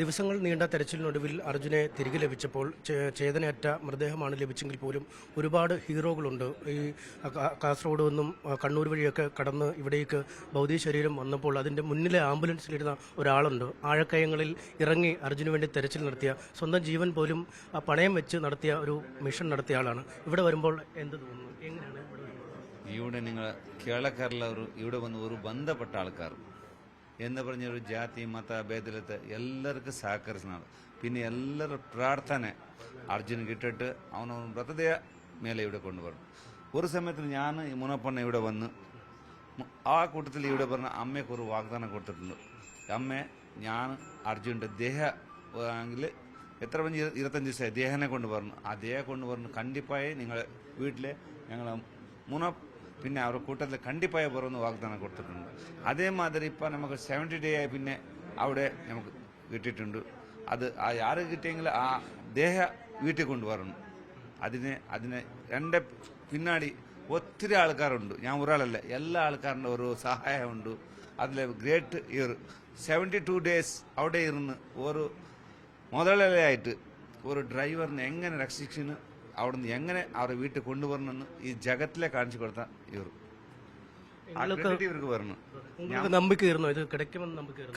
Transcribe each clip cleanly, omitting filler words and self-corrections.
ദിവസങ്ങൾ നീണ്ട തെരച്ചിലിനൊടുവിൽ അർജുനെ തിരികെ ലഭിച്ചപ്പോൾ ചേതനയറ്റ മൃതദേഹമാണ് ലഭിച്ചെങ്കിൽ പോലും ഒരുപാട് ഹീറോകളുണ്ട്. ഈ കാസർഗോഡ് നിന്നും കണ്ണൂർ വഴിയൊക്കെ കടന്ന് ഇവിടേക്ക് ഭൗതിക ശരീരം വന്നപ്പോൾ അതിൻ്റെ മുന്നിലെ ആംബുലൻസിലിരുന്ന ഒരാളുണ്ട്. ആഴക്കയങ്ങളിൽ ഇറങ്ങി അർജുന് വേണ്ടി തെരച്ചിൽ നടത്തിയ, സ്വന്തം ജീവൻ പോലും പണയം വെച്ച് നടത്തിയ ഒരു മിഷൻ നടത്തിയ ആളാണ്. ഇവിടെ വരുമ്പോൾ എന്ത് തോന്നുന്നു? എങ്ങനെയാണ് ഇവിടെ നിങ്ങൾ കേരളക്കാരിലവർ ഇവിടെ വന്ന് ഒരു ബന്ധപ്പെട്ട ആൾക്കാർ എന്ന് പറഞ്ഞൊരു ജാതി മത ഭേദത്തെ എല്ലാവർക്കും സഹകരിച്ചാണ്. പിന്നെ എല്ലാവരുടെ പ്രാർത്ഥന അർജുൻ കിട്ടിട്ട് അവനവൻ മൃതദേഹ മേലെ ഇവിടെ കൊണ്ടുവരണം. ഒരു സമയത്ത് ഞാൻ ഈ മുനപ്പണ്ണ ഇവിടെ വന്ന് ആ കൂട്ടത്തിൽ ഇവിടെ പറഞ്ഞ അമ്മയ്ക്ക് ഒരു വാഗ്ദാനം കൊടുത്തിട്ടുണ്ട്. അമ്മ ഞാൻ അർജുൻ്റെ ദേഹ ആണെങ്കിൽ എത്ര 25 ദിവസമായി ദേഹനെ കൊണ്ടുവരണം. ആ ദേഹം കൊണ്ടുവരണം കണ്ടിപ്പായി നിങ്ങളെ വീട്ടിലെ ഞങ്ങൾ പിന്നെ അവരുടെ കൂട്ടത്തിൽ കണ്ടിപ്പായ പുറന്ന് വാഗ്ദാനം കൊടുത്തിട്ടുണ്ട്. അതേമാതിരി ഇപ്പം നമുക്ക് 70 ഡേ ആയി പിന്നെ അവിടെ നമുക്ക് കിട്ടിയിട്ടുണ്ട്. അത് ആ ആറ് കിട്ടിയെങ്കിൽ ആ ദേഹ വീട്ടിൽ കൊണ്ടുവരണം. അതിന് എൻ്റെ പിന്നാടി ഒത്തിരി ആൾക്കാരുണ്ട്. ഞാൻ ഒരാളല്ല, എല്ലാ ആൾക്കാരുടെ ഒരു സഹായമുണ്ട്. അതിൽ ഗ്രേറ്റ് ഇയർ 72 ഡേയ്സ് അവിടെ ഇരുന്ന് ഒരു മുതലാളിയായിട്ട് ഒരു ഡ്രൈവറിനെ എങ്ങനെ രക്ഷിക്കുന്നു, അവിടുന്ന് എങ്ങനെ അവരെ വീട്ടിൽ കൊണ്ടുവരണമെന്ന് ഈ ജഗത്തിലെ കാണിച്ചു കൊടുത്ത ഇവർക്ക് വരണം.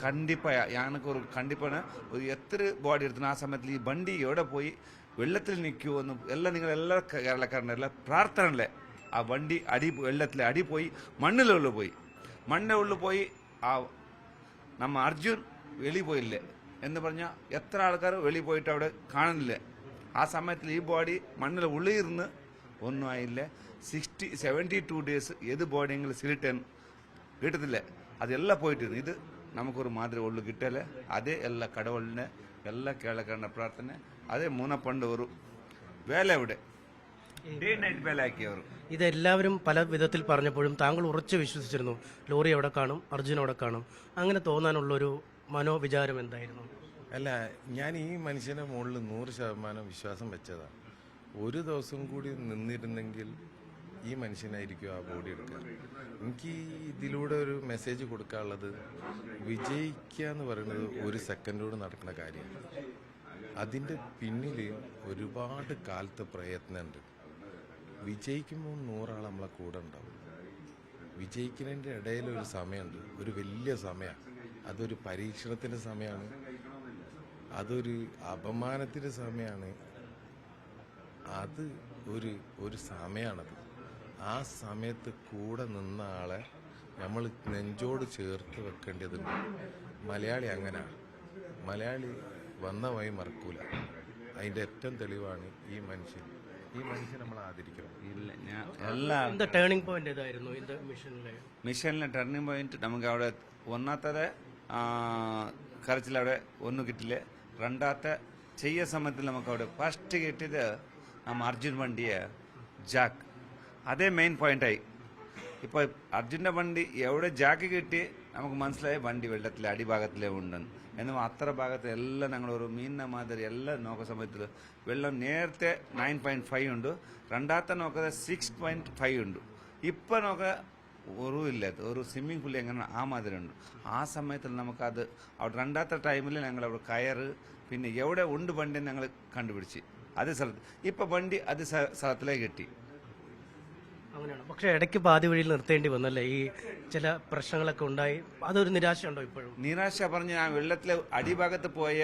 കണ്ടിപ്പാ ഞാനൊക്കെ ഒരു കണ്ടിപ്പാണ്. ഒരു എത്ര ബോഡി എടുത്തു ആ സമയത്തിൽ ഈ വണ്ടി എവിടെ പോയി വെള്ളത്തിൽ നിൽക്കുമോ എന്ന് എല്ലാം നിങ്ങൾ എല്ലാ കേരളക്കാരൻ്റെ എല്ലാ പ്രാർത്ഥനയിലെ ആ വണ്ടി വെള്ളത്തിലെ അടി പോയി മണ്ണിൻ്റെ ഉള്ളിൽ പോയി ആ നമ്മ അർജുൻ വെളി പോയില്ലേ എന്ന് പറഞ്ഞാൽ എത്ര ആൾക്കാർ വെളി പോയിട്ട് അവിടെ കാണുന്നില്ല. ആ സമയത്തിൽ ഈ ബോഡി മണ്ണിൽ ഉള്ളിരുന്ന് ഒന്നും ആയില്ല. 72 ഡേയ്സ് ഏത് ബോഡിയെങ്കിലും സിലിട്ടൻ കിട്ടത്തില്ല. അതെല്ലാം പോയിട്ടിരുന്നു. ഇത് നമുക്കൊരു മാതിരി ഉള്ളു കിട്ടല്ലേ. അതേ എല്ലാ കടവുളിൻ്റെ എല്ലാ കേരളക്കാരുടെ പ്രാർത്ഥന. അതേ മൂന്നപ്പണ്ട് ഒരു വേല ഇവിടെ ഡേ നൈറ്റ് വേല ആക്കിയവർ. ഇതെല്ലാവരും പല വിധത്തിൽ പറഞ്ഞപ്പോഴും താങ്കൾ ഉറച്ചു വിശ്വസിച്ചിരുന്നു ലോറി എവിടെ കാണും, അർജുൻ അവിടെ കാണും. അങ്ങനെ തോന്നാനുള്ളൊരു മനോവിചാരം എന്തായിരുന്നു? അല്ല, ഞാൻ ഈ മനുഷ്യന്റെ മുകളിൽ 100% വിശ്വാസം വെച്ചതാണ്. ഒരു ദിവസം കൂടി നിന്നിരുന്നെങ്കിൽ ഈ മനുഷ്യനായിരിക്കും ആ ബോഡി എടുക്കുക. എനിക്ക് ഇതിലൂടെ ഒരു മെസ്സേജ് കൊടുക്കാനുള്ളത്, വിജയിക്കുക എന്ന് പറയുന്നത് ഒരു സെക്കൻഡോട് നടക്കുന്ന കാര്യമാണ്. അതിൻ്റെ പിന്നിൽ ഒരുപാട് കാലത്തെ പ്രയത്നമുണ്ട്. വിജയിക്കുമ്പോൾ 100 ആൾ നമ്മളെ കൂടെ ഉണ്ടാവും. വിജയിക്കുന്നതിൻ്റെ ഇടയിലൊരു സമയമുണ്ട്, ഒരു വലിയ സമയമാണ്. അതൊരു പരീക്ഷണത്തിൻ്റെ സമയമാണ്, അതൊരു അപമാനത്തിൻ്റെ സമയമാണ്. അത് ഒരു സമയമാണത്. ആ സമയത്ത് കൂടെ നിന്ന ആളെ നമ്മൾ നെഞ്ചോട് ചേർത്ത് വെക്കേണ്ടതുണ്ട്. മലയാളി അങ്ങനെയാണ്. മലയാളി വന്ന വഴി മറക്കൂല. അതിൻ്റെ ഏറ്റവും തെളിവാണ് ഈ മനുഷ്യൻ. ഈ മനുഷ്യൻ നമ്മൾ ആദരിക്കണം. എന്താ ടേണിംഗ് പോയിന്റ് ഏതായിരുന്നു മിഷനിലെ ടേണിംഗ് പോയിന്റ്? നമുക്ക് അവിടെ ഒന്നാമത്തെ കരച്ചിൽ അവിടെ ഒന്നും കിട്ടില്ല. രണ്ടാമത്തെ ചെയ്യ സമയത്തിൽ നമുക്ക് അവിടെ ഫസ്റ്റ് കിട്ടിയത് നമ്മ അർജുൻ വണ്ടിയെ ജാക്ക്. അതേ മെയിൻ പോയിന്റായി. ഇപ്പോൾ അർജുൻ്റെ വണ്ടി എവിടെ ജാക്ക് കിട്ടി നമുക്ക് മനസ്സിലായി വണ്ടി വെള്ളത്തിലെ അടിഭാഗത്തിലേ ഉണ്ടെന്ന്. എന്നാൽ അത്ര ഭാഗത്ത് എല്ലാം ഞങ്ങളൊരു മീനിനെ മാതിരി എല്ലാം നോക്കുന്ന സമയത്തിൽ വെള്ളം നേരത്തെ 9.5 ഉണ്ട്, രണ്ടാമത്തെ നോക്കുന്നത് 6.5 ഉണ്ട്. ഇപ്പം നോക്കുക ഒരു സ്വിമ്മിംഗ് പൂൾ എങ്ങനെ ആ മാതിരി ഉണ്ട്. ആ സമയത്തിൽ നമുക്കത് അവിടെ രണ്ടാമത്തെ ടൈമിൽ ഞങ്ങൾ അവിടെ കയറ് പിന്നെ എവിടെ ഉണ്ട് വണ്ടി ഞങ്ങൾ കണ്ടുപിടിച്ച് അതേ സ്ഥലത്ത്. ഇപ്പം വണ്ടി അത് സ്ഥലത്തിലേക്ക് കിട്ടി. അങ്ങനെയാണ്. പക്ഷെ ഇടയ്ക്ക് പാതി വഴിയിൽ നിർത്തേണ്ടി വന്നല്ലേ, ഈ ചില പ്രശ്നങ്ങളൊക്കെ ഉണ്ടായി. അതൊരു നിരാശയുണ്ടോ ഇപ്പോഴും? നിരാശ പറഞ്ഞ് ഞാൻ വെള്ളത്തിലെ അടിഭാഗത്ത് പോയ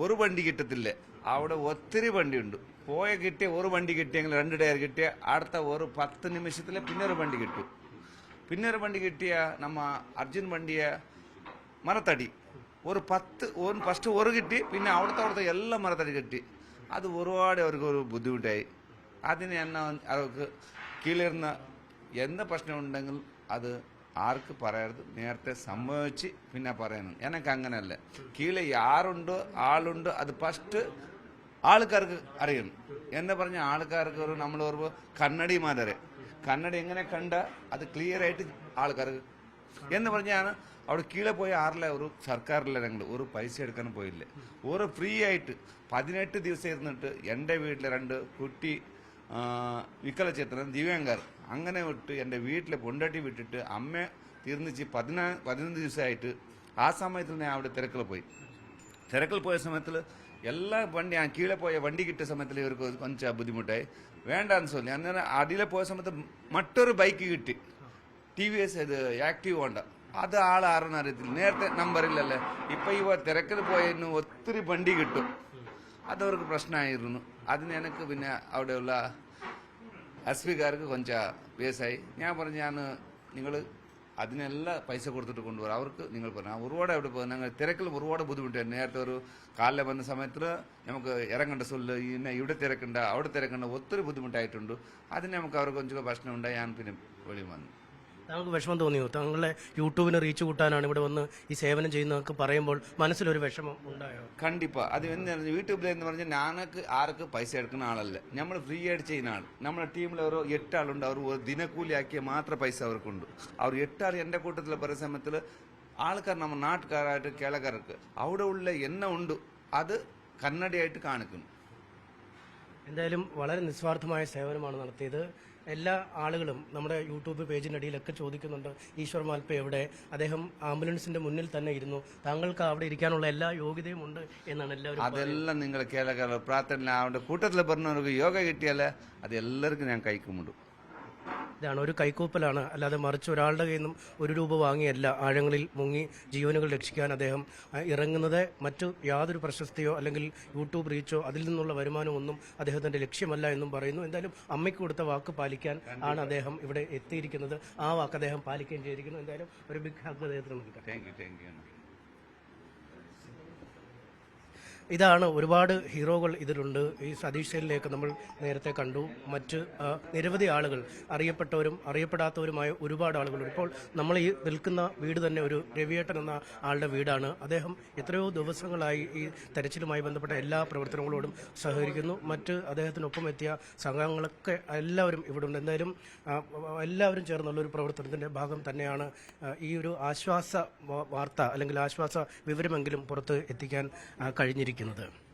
ഒരു വണ്ടി കിട്ടത്തില്ല. അവിടെ ഒത്തിരി വണ്ടിയുണ്ട്. കിട്ടിയ ഒരു വണ്ടി കിട്ടിയെങ്കിൽ 2 ടയർ കിട്ടിയ അടുത്ത ഒരു 10 നിമിഷത്തിൽ പിന്നെ ഒരു വണ്ടി കിട്ടും. പിന്നെ ഒരു വണ്ടി കിട്ടിയ നമ്മ അർജുൻ വണ്ടിയെ മരത്തടി ഒരു 10 ഫസ്റ്റ് ഒരു കിട്ടി. പിന്നെ അവിടുത്തെ എല്ലാ മരത്തടി കിട്ടി. അത് ഒരുപാട് അവർക്ക് ഒരു ബുദ്ധിമുട്ടായി. അതിന് എന്നാ അവർക്ക് കീഴിലിരുന്ന എന്ത് പ്രശ്നമുണ്ടെങ്കിൽ അത് ആർക്ക് പറയരുത്, നേരത്തെ സംഭവിച്ച് പിന്നെ പറയണം. എനിക്ക് അങ്ങനെയല്ല. കീഴെ ആരുണ്ടോ ആളുണ്ടോ അത് ഫസ്റ്റ് ആൾക്കാർക്ക് അറിയണം എന്ന് പറഞ്ഞ ആൾക്കാർക്ക് ഒരു നമ്മൾ ഒരു കണ്ണടി മാതിരി കണ്ണടി എങ്ങനെ കണ്ട അത് ക്ലിയർ ആയിട്ട് ആൾക്കാർക്ക് എന്ന് പറഞ്ഞാണ്. അവിടെ കീഴെ പോയ ആറിലെ ഒരു സർക്കാരിലെ ഞങ്ങൾ ഒരു പൈസ എടുക്കാനും പോയില്ല. ഒരു ഫ്രീ ആയിട്ട് 18 ദിവസം ഇരുന്നിട്ട് എൻ്റെ വീട്ടിലെ 2 കുട്ടി വിക്കലചേത്രൻ ദിവ്യാങ്കർ അങ്ങനെ വിട്ട് എൻ്റെ വീട്ടിലെ പൊണ്ടാട്ടി വിട്ടിട്ട് അമ്മ തീർന്നിച്ച് 15 ദിവസമായിട്ട് ആ സമയത്ത് ഞാൻ അവിടെ തിരക്കിൽ പോയി. തിരക്കിൽ പോയ സമയത്തിൽ എല്ലാ വണ്ടി കീഴെ പോയ വണ്ടി കിട്ടിയ സമയത്തിൽ ഇവർക്ക് കൊഞ്ചം ബുദ്ധിമുട്ടായി വേണ്ടാന്ന് ചൊല്ലി അന്നേരം അടിയിലെ പോയ സമയത്ത് മറ്റൊരു ബൈക്ക് കിട്ടി TVS ഇത് ആക്റ്റീവ് ഹോണ്ട അത് ആളാരെന്ന് അറിയത്തില്ല നേരത്തെ നമ്പറില്ലല്ലേ ഇപ്പൊ ഈ തിരക്കിൽ പോയതിന് ഒത്തിരി വണ്ടി കിട്ടും അതവർക്ക് പ്രശ്നമായിരുന്നു അതിന് എനിക്ക് പിന്നെ അവിടെയുള്ള SPക്കാർക്ക് കൊഞ്ചം പേസായി ഞാൻ പറഞ്ഞു നിങ്ങൾ അതിനെല്ലാം പൈസ കൊടുത്തിട്ട് കൊണ്ടുപോകാം അവർക്ക് നിങ്ങൾ പറഞ്ഞു ഒരുപാട് അവിടെ പോകും ഞങ്ങൾ തിരക്കിൽ ഒരുപാട് ബുദ്ധിമുട്ടായിരുന്നു നേരത്തെ ഒരു കാലിൽ വന്ന സമയത്തിൽ നമുക്ക് ഇറങ്ങേണ്ട സൊല്ല് ഇവിടെ തിരക്കണ്ട അവിടെ തിരക്കണ്ട ഒത്തിരി ബുദ്ധിമുട്ടായിട്ടുണ്ട് അതിന് നമുക്ക് അവർക്ക് കൊഞ്ചം പ്രശ്നം ഉണ്ടായി ഞാൻ പിന്നെ വെളിയിൽ വന്നു താങ്കൾക്ക് വിഷമം തോന്നിയോ താങ്കളെ യൂട്യൂബിന് റീച്ച് കൂട്ടാനാണ് ഇവിടെ വന്ന് ഈ സേവനം ചെയ്യുന്നതൊക്കെ പറയുമ്പോൾ മനസ്സിലൊരു വിഷമം ഉണ്ടായോ? കണ്ടിപ്പാ അത് എന്ന് യൂട്യൂബിൽ എന്ന് പറഞ്ഞാൽ ഞാനക്ക് ആർക്ക് പൈസ എടുക്കുന്ന ആളല്ല നമ്മൾ ഫ്രീ ആയിട്ട് ചെയ്യുന്ന ആൾ നമ്മുടെ ടീമിൽ ഒരു 8 ആളുണ്ട് അവർ ഒരു ദിനക്കൂലിയാക്കിയ മാത്രം പൈസ അവർക്കുണ്ട് അവർ 8 ആൾ എൻ്റെ കൂട്ടത്തിൽ പറയുന്ന സമയത്തിൽ ആൾക്കാർ നമ്മൾ നാട്ടുകാരായിട്ട് കേരളക്കാർക്ക് അവിടെ ഉള്ള എണ്ണ ഉണ്ട് അത് കന്നഡയായിട്ട് കാണിക്കുന്നു. എന്തായാലും വളരെ നിസ്വാർത്ഥമായ സേവനമാണ് നടത്തിയത്. എല്ലാ ആളുകളും നമ്മുടെ യൂട്യൂബ് പേജിൻ്റെ അടിയിലൊക്കെ ചോദിക്കുന്നുണ്ട് ഈശ്വർ മാൽപ്പെ എവിടെ, അദ്ദേഹം ആംബുലൻസിന്റെ മുന്നിൽ തന്നെ ഇരുന്നു, താങ്കൾക്ക് അവിടെ ഇരിക്കാനുള്ള എല്ലാ യോഗ്യതയും ഉണ്ട് എന്നാണ് എല്ലാവരും. അതെല്ലാം നിങ്ങൾ കേരളക്കാർ പ്രാർത്ഥന അവരുടെ കൂട്ടത്തിൽ പറഞ്ഞവർക്ക് യോഗ കിട്ടിയാലേ അത് എല്ലാവർക്കും ഞാൻ കൈക്കുമുണ്ട്. ഇതാണ് ഒരു കൈക്കൂപ്പലാണ്, അല്ലാതെ മറിച്ച് ഒരാളുടെ കയ്യിൽ നിന്നും 1 രൂപ വാങ്ങിയല്ല ആഴങ്ങളിൽ മുങ്ങി ജീവനുകൾ രക്ഷിക്കാൻ അദ്ദേഹം ഇറങ്ങുന്നത്. മറ്റു യാതൊരു പ്രശസ്തിയോ അല്ലെങ്കിൽ യൂട്യൂബ് റീച്ചോ അതിൽ നിന്നുള്ള വരുമാനമോ ഒന്നും അദ്ദേഹത്തിന്റെ ലക്ഷ്യമല്ല എന്നും പറയുന്നു. എന്തായാലും അമ്മയ്ക്ക് കൊടുത്ത വാക്ക് പാലിക്കാൻ ആണ് അദ്ദേഹം ഇവിടെ എത്തിയിരിക്കുന്നത്. ആ വാക്ക് അദ്ദേഹം പാലിക്കുകയും ചെയ്തിരിക്കുന്നു. എന്തായാലും ഒരു ബിഗ് ഹഗ് അദ്ദേഹത്തിന് നൽകാം. Thank you. ഇതാണ് ഒരുപാട് ഹീറോകൾ ഇതിലുണ്ട്. ഈ സതീഷ് സെയിലിലേക്ക് നമ്മൾ നേരത്തെ കണ്ടു. മറ്റ് നിരവധി ആളുകൾ, അറിയപ്പെട്ടവരും അറിയപ്പെടാത്തവരുമായ ഒരുപാട് ആളുകളുണ്ട്. ഇപ്പോൾ നമ്മൾ ഈ നിൽക്കുന്ന വീട് തന്നെ ഒരു രവിയേട്ടൻ എന്ന ആളുടെ വീടാണ്. അദ്ദേഹം എത്രയോ ദിവസങ്ങളായി ഈ തെരച്ചിലുമായി ബന്ധപ്പെട്ട എല്ലാ പ്രവർത്തനങ്ങളോടും സഹകരിക്കുന്നു. മറ്റ് അദ്ദേഹത്തിനൊപ്പം എത്തിയ സംഘങ്ങളൊക്കെ എല്ലാവരും ഇവിടെ ഉണ്ട്. എന്തായാലും എല്ലാവരും ചേർന്നുള്ളൊരു പ്രവർത്തനത്തിൻ്റെ ഭാഗം തന്നെയാണ് ഈ ഒരു ആശ്വാസ വാർത്ത അല്ലെങ്കിൽ ആശ്വാസ വിവരമെങ്കിലും പുറത്ത് എത്തിക്കാൻ കഴിഞ്ഞിരിക്കുന്നത്.